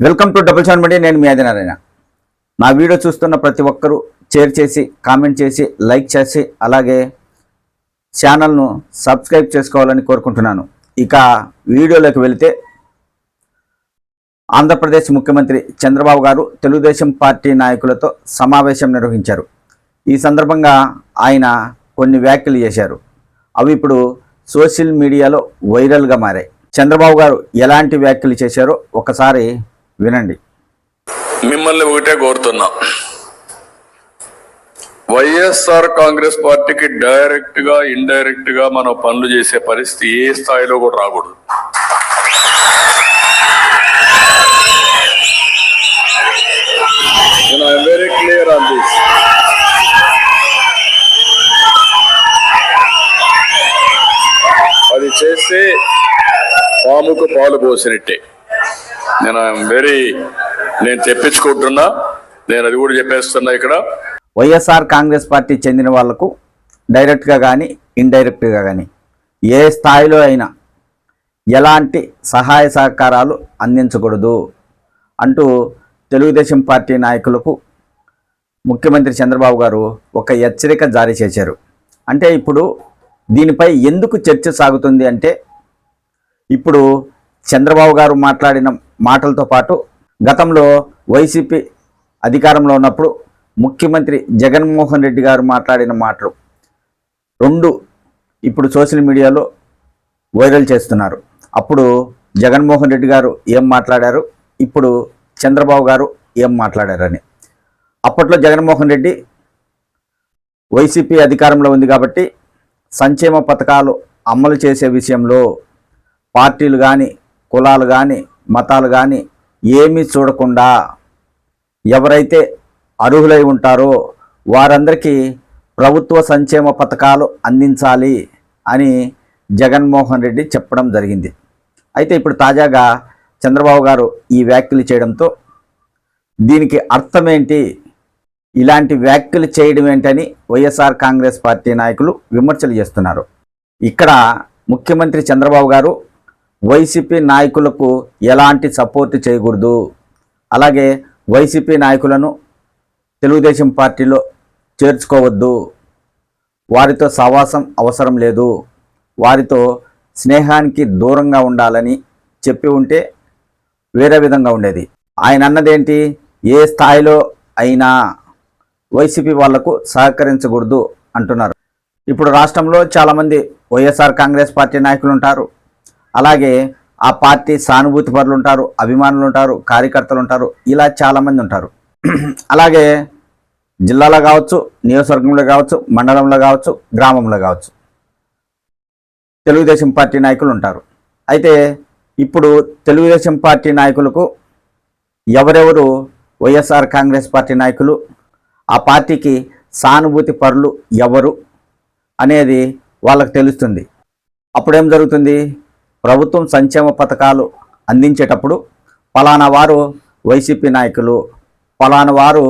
Welcome to double seven media. నేను మీ ఆదినారాయణ. నా video చూస్తున్న ప్రతి ఒక్కరూ షేర్ చేసి, కామెంట్ చేసి, లైక్ చేసి, అలాగే ఛానల్ను సబ్స్క్రైబ్ చేసుకోవాలని కోరుకుంటున్నాను. ఇక వీడియోలోకి వెళితే, ఆంధ్రప్రదేశ్ ముఖ్యమంత్రి చంద్రబాబు గారు తెలుగుదేశం పార్టీ నాయకులతో సమావేశం నిర్వహించారు. ఈ సందర్భంగా ఆయన కొన్ని వ్యాఖ్యలు చేశారు. అవి ఇప్పుడు సోషల్ మీడియాలో వైరల్గా మారాయి. చంద్రబాబు గారు ఎలాంటి వ్యాఖ్యలు చేశారో ఒకసారి వినండి. మిమ్మల్ని ఒకటే కోరుతున్నా, వైఎస్ఆర్ కాంగ్రెస్ పార్టీకి డైరెక్ట్ గా ఇండైరెక్ట్ గా మనం పనులు చేసే పరిస్థితి ఏ స్థాయిలో కూడా రాకూడదు. I'm very clear on this. అది చేస్తే పాముకు పాలు పోసినట్టే. నేను తెప్పించుకుంటున్నా, నేను అది కూడా చెప్పేస్తున్నా. ఇక్కడ వైఎస్ఆర్ కాంగ్రెస్ పార్టీ చెందిన వాళ్లకు డైరెక్ట్గా కానీ ఇండైరెక్ట్గా కానీ ఏ స్థాయిలో అయినా ఎలాంటి సహాయ సహకారాలు అందించకూడదు అంటూ తెలుగుదేశం పార్టీ నాయకులకు ముఖ్యమంత్రి చంద్రబాబు గారు ఒక హెచ్చరిక జారీ చేశారు. అంటే ఇప్పుడు దీనిపై ఎందుకు చర్చ సాగుతుంది అంటే, ఇప్పుడు చంద్రబాబు గారు మాట్లాడిన మాటలతో పాటు గతంలో వైసీపీ అధికారంలో ఉన్నప్పుడు ముఖ్యమంత్రి జగన్మోహన్ రెడ్డి గారు మాట్లాడిన మాటలు రెండు ఇప్పుడు సోషల్ మీడియాలో వైరల్ చేస్తున్నారు. అప్పుడు జగన్మోహన్ రెడ్డి గారు ఏం మాట్లాడారు, ఇప్పుడు చంద్రబాబు గారు ఏం మాట్లాడారని. అప్పట్లో జగన్మోహన్ రెడ్డి వైసీపీ అధికారంలో ఉంది కాబట్టి సంక్షేమ పథకాలు అమలు చేసే విషయంలో పార్టీలు కానీ, కులాలు కానీ, మతాలు కానీ ఏమీ చూడకుండా ఎవరైతే అర్హులై ఉంటారో వారందరికీ ప్రభుత్వ సంక్షేమ పథకాలు అందించాలి అని జగన్మోహన్ రెడ్డి చెప్పడం జరిగింది. అయితే ఇప్పుడు తాజాగా చంద్రబాబు గారు ఈ వ్యాఖ్యలు చేయడంతో దీనికి అర్థమేంటి, ఇలాంటి వ్యాఖ్యలు చేయడం ఏంటని వైఎస్ఆర్ కాంగ్రెస్ పార్టీ నాయకులు విమర్శలు చేస్తున్నారు. ఇక్కడ ముఖ్యమంత్రి చంద్రబాబు గారు వైసీపీ నాయకులకు ఎలాంటి సపోర్ట్ చేయకూడదు, అలాగే వైసీపీ నాయకులను తెలుగుదేశం పార్టీలో చేర్చుకోవద్దు, వారితో సహవాసం అవసరం లేదు, వారితో స్నేహానికి దూరంగా ఉండాలని చెప్పి ఉంటే వేరే విధంగా ఉండేది. ఆయన అన్నదేంటి, ఏ స్థాయిలో అయినా వైసీపీ వాళ్లకు సహకరించకూడదు అంటున్నారు. ఇప్పుడు రాష్ట్రంలో చాలామంది వైఎస్ఆర్ కాంగ్రెస్ పార్టీ నాయకులు ఉంటారు, అలాగే ఆ పార్టీ సానుభూతి పరులు ఉంటారు, అభిమానులు ఉంటారు, కార్యకర్తలు ఉంటారు, ఇలా చాలామంది ఉంటారు. అలాగే జిల్లాలో కావచ్చు, నియోజకవర్గంలో కావచ్చు, మండలంలో కావచ్చు, గ్రామంలో కావచ్చు తెలుగుదేశం పార్టీ నాయకులు ఉంటారు. అయితే ఇప్పుడు తెలుగుదేశం పార్టీ నాయకులకు ఎవరెవరు వైఎస్ఆర్ కాంగ్రెస్ పార్టీ నాయకులు, ఆ పార్టీకి సానుభూతి పరులు ఎవరు అనేది వాళ్ళకు తెలుస్తుంది. అప్పుడేం జరుగుతుంది, ప్రభుత్వం సంక్షేమ పథకాలు అందించేటప్పుడు పలానా వారు వైసీపీ నాయకులు, పలానా వారు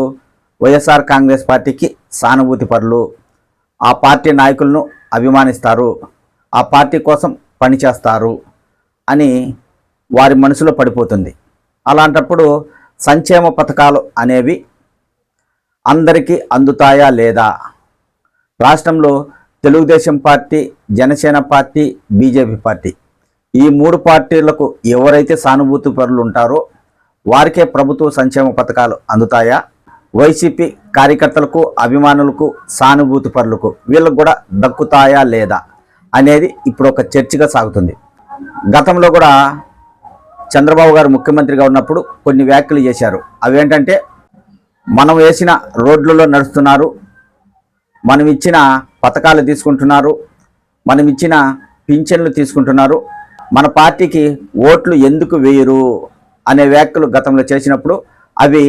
వైఎస్ఆర్ కాంగ్రెస్ పార్టీకి సానుభూతి పరులు, ఆ పార్టీ నాయకులను అభిమానిస్తారు, ఆ పార్టీ కోసం పనిచేస్తారు అని వారి మనసులో పడిపోతుంది. అలాంటప్పుడు సంక్షేమ పథకాలు అనేవి అందరికీ అందుతాయా లేదా, రాష్ట్రంలో Telugu Desam party, Janasena party, BJP party ఈ మూడు పార్టీలకు ఎవరైతే సానుభూతి పరులు ఉంటారో వారికే ప్రభుత్వ సంక్షేమ పథకాలు అందుతాయా, వైసీపీ కార్యకర్తలకు, అభిమానులకు, సానుభూతి పరులకు వీళ్ళకు కూడా దక్కుతాయా లేదా అనేది ఇప్పుడు ఒక చర్చగా సాగుతుంది. గతంలో కూడా చంద్రబాబు గారు ముఖ్యమంత్రిగా ఉన్నప్పుడు కొన్ని వ్యాఖ్యలు చేశారు. అవేంటంటే, మనం వేసిన రోడ్లలో నడుస్తున్నారు, మనం ఇచ్చిన పథకాలు తీసుకుంటున్నారు, మనం ఇచ్చిన పింఛన్లు తీసుకుంటున్నారు, మన పార్టీకి ఓట్లు ఎందుకు వేయరు అనే వ్యాఖ్యలు గతంలో చేసినప్పుడు అవి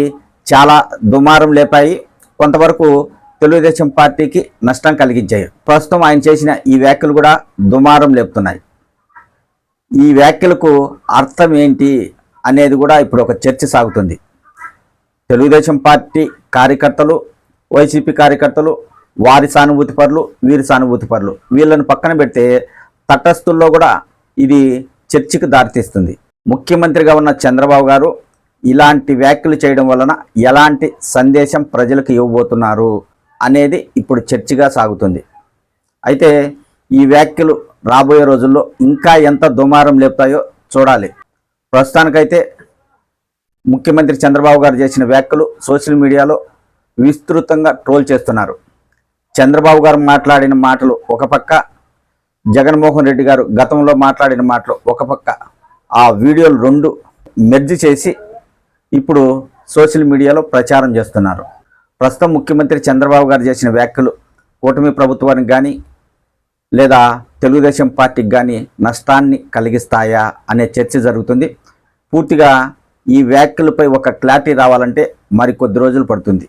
చాలా దుమారం లేపాయి, కొంతవరకు తెలుగుదేశం పార్టీకి నష్టం కలిగించాయి. ప్రస్తుతం ఆయన చేసిన ఈ వ్యాఖ్యలు కూడా దుమారం లేపుతున్నాయి. ఈ వ్యాఖ్యలకు అర్థం ఏంటి అనేది కూడా ఇప్పుడు ఒక చర్చ సాగుతుంది. తెలుగుదేశం పార్టీ కార్యకర్తలు, వైసీపీ కార్యకర్తలు, వారి సానుభూతి పరులు, వీరి సానుభూతి పరులు, వీళ్ళని పక్కన పెడితే తటస్థుల్లో కూడా ఇది చర్చకు దారితీస్తుంది. ముఖ్యమంత్రిగా ఉన్న చంద్రబాబు గారు ఇలాంటి వ్యాఖ్యలు చేయడం వలన ఎలాంటి సందేశం ప్రజలకు ఇవ్వబోతున్నారు అనేది ఇప్పుడు చర్చగా సాగుతుంది. అయితే ఈ వ్యాఖ్యలు రాబోయే రోజుల్లో ఇంకా ఎంత దుమారం లేపుతాయో చూడాలి. ప్రస్తుతానికైతే ముఖ్యమంత్రి చంద్రబాబు గారు చేసిన వ్యాఖ్యలు సోషల్ మీడియాలో విస్తృతంగా ట్రోల్ చేస్తున్నారు. చంద్రబాబు గారు మాట్లాడిన మాటలు ఒక పక్క, జగన్మోహన్ రెడ్డి గారు గతంలో మాట్లాడిన మాటలు ఒక పక్క, ఆ వీడియోలు రెండు మెర్జ్ చేసి ఇప్పుడు సోషల్ మీడియాలో ప్రచారం చేస్తున్నారు. ప్రస్తుతం ముఖ్యమంత్రి చంద్రబాబు గారు చేసిన వ్యాఖ్యలు కూటమి ప్రభుత్వానికి కానీ లేదా తెలుగుదేశం పార్టీకి కానీ నష్టాన్ని కలిగిస్తాయా అనే చర్చ జరుగుతుంది. పూర్తిగా ఈ వ్యాఖ్యలపై ఒక క్లారిటీ రావాలంటే మరికొద్ది రోజులు పడుతుంది.